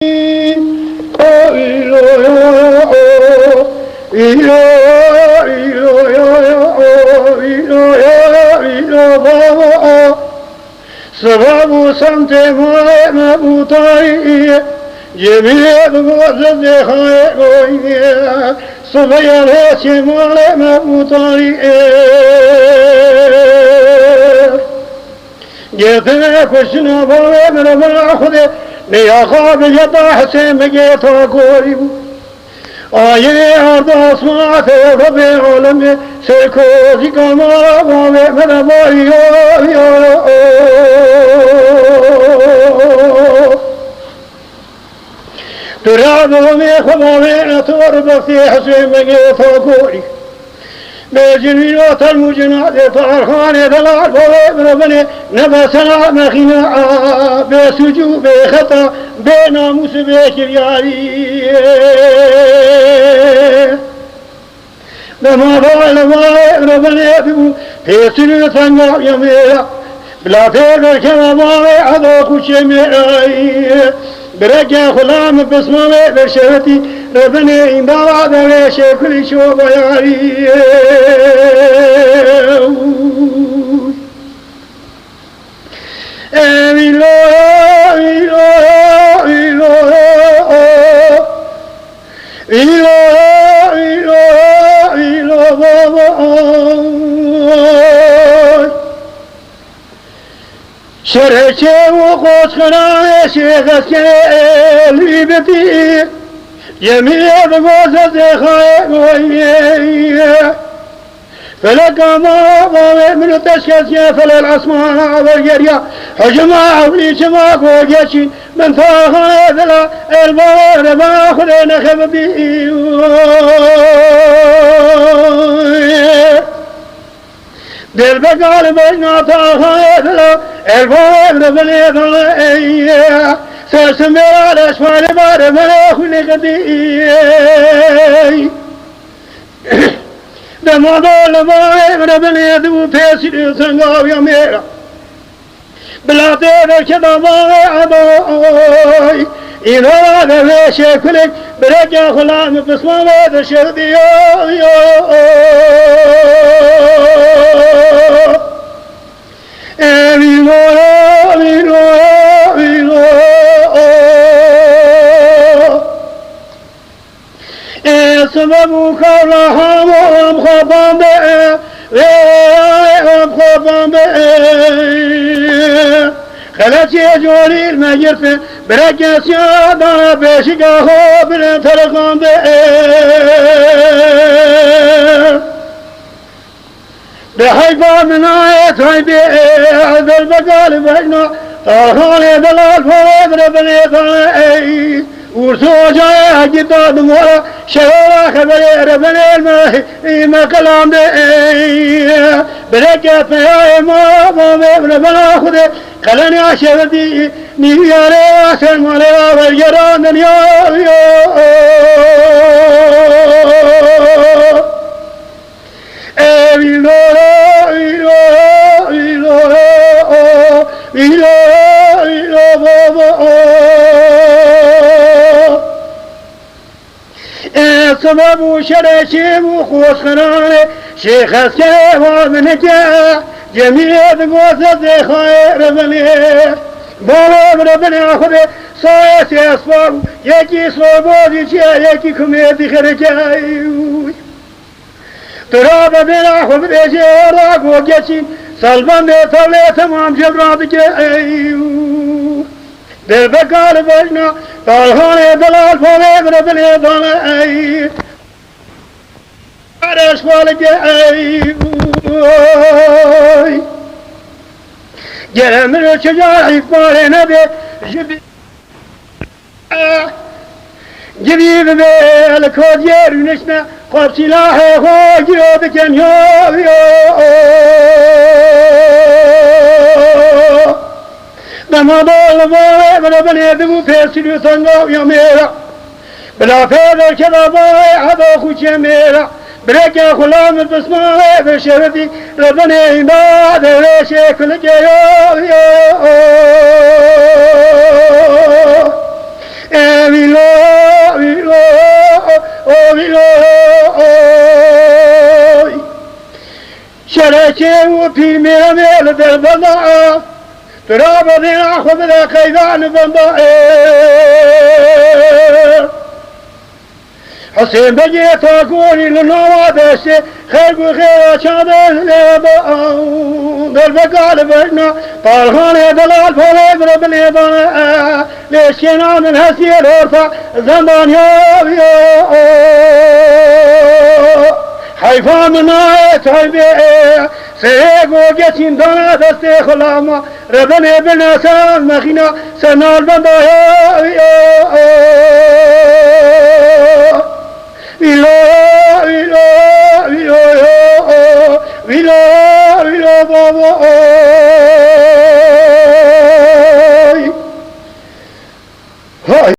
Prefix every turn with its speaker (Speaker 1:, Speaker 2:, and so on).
Speaker 1: سبب سمت مبوطایی جمیع بگوزد خواهی صبح هستی مال مبوطایی گیتن کشنا باوی مرمنا خوده نیا خواب جدا حسین بگیتا کوری بود آیه ارد آسمات رب عالم سرکوزی کمارا باوی مرمایی درابو می خباوی نطور بختی حسین بگیتا کوری بجنوی و تلمو جناد طارخان دلال باوی بربنی نبسنا مخینا بسجو بخطا بناموس بشریاری بما باوی بربنی ببو پیسلو تنگا یمیرا بلا پیگر کما باوی عدو کچه میرائی برجع خلام بسمه برشوتي ربنا إمبارا دويش كل شو بياري شرچه و قوشخناه شیخ کلی بتی جمیع بگوزد خواهی فلک ما باوی من تشکسی فلل عصمان عبرگریا حجم عولی چما گوگیچین من فاخانه دلا البار با خود نخب بی دل بقال بجنا تاخانه دلا البار بني ضلعي ساسمر على أسفل بار بني خلق بي دما ضل باي بني ذو فيسر سنغاو يميرا بلا تير كذا باي عباي إذا هذا في شكلك برجع خلام بسمة هذا شردي سبب كلها وهم خبان به وهم خبان به خلت جوري المجرف برجع سيادا بشقاه بن ترقان به بحيفا من آيات هاي عذ البقال بجنا طارخان دلال فوق ربني ضلعي ورسو جاي جداد مورا شغلا خبري ربني الماهي ما كلام دي بركة فيها ما ربنا خذي خلاني عشرتي نياري عشان مالي والجران دنيا سبب شرشي وخوش خناني شيخ السيوى من جاء جميع بقوة خير بني بابا ربنا خذي صايسي أصفر يكي صوبوزي جاء يكي كميدي خرجاي تراب بلا خبر جيراك وجسين سلبان بيطلع تمام جبرات جاي بالبقال بجنا طالحان دلال فوق ربنا ضلعي عرش والجاي جرى من الشجاع يفضل نبي جبيب بالكودير ونشنا قاب سلاحي خوجي بكن يو دما ضل باوي ربنا ذو فيسلو ثنغاو يميرا بلا فيذر كذا باوي عذو خوش يميرا برجع خلام بسماوي بشردي ربنا إمداد ويشي كل جيو ویلو ویلو ویلو شرکه و پیمه میل در بنده تراب دینا خود را قیدان بنده حسین بگی تا گوری لنوا دسته خیرگو خیره چاده لیبا در بقال بجنا طالخان دلال فولی برب لیبانه لیشینا من هسی الورفا زندان یا حیفا منای طیبه سيقو جسين دانا دستي خلاما ربني بالنسان مخينا سنال بندا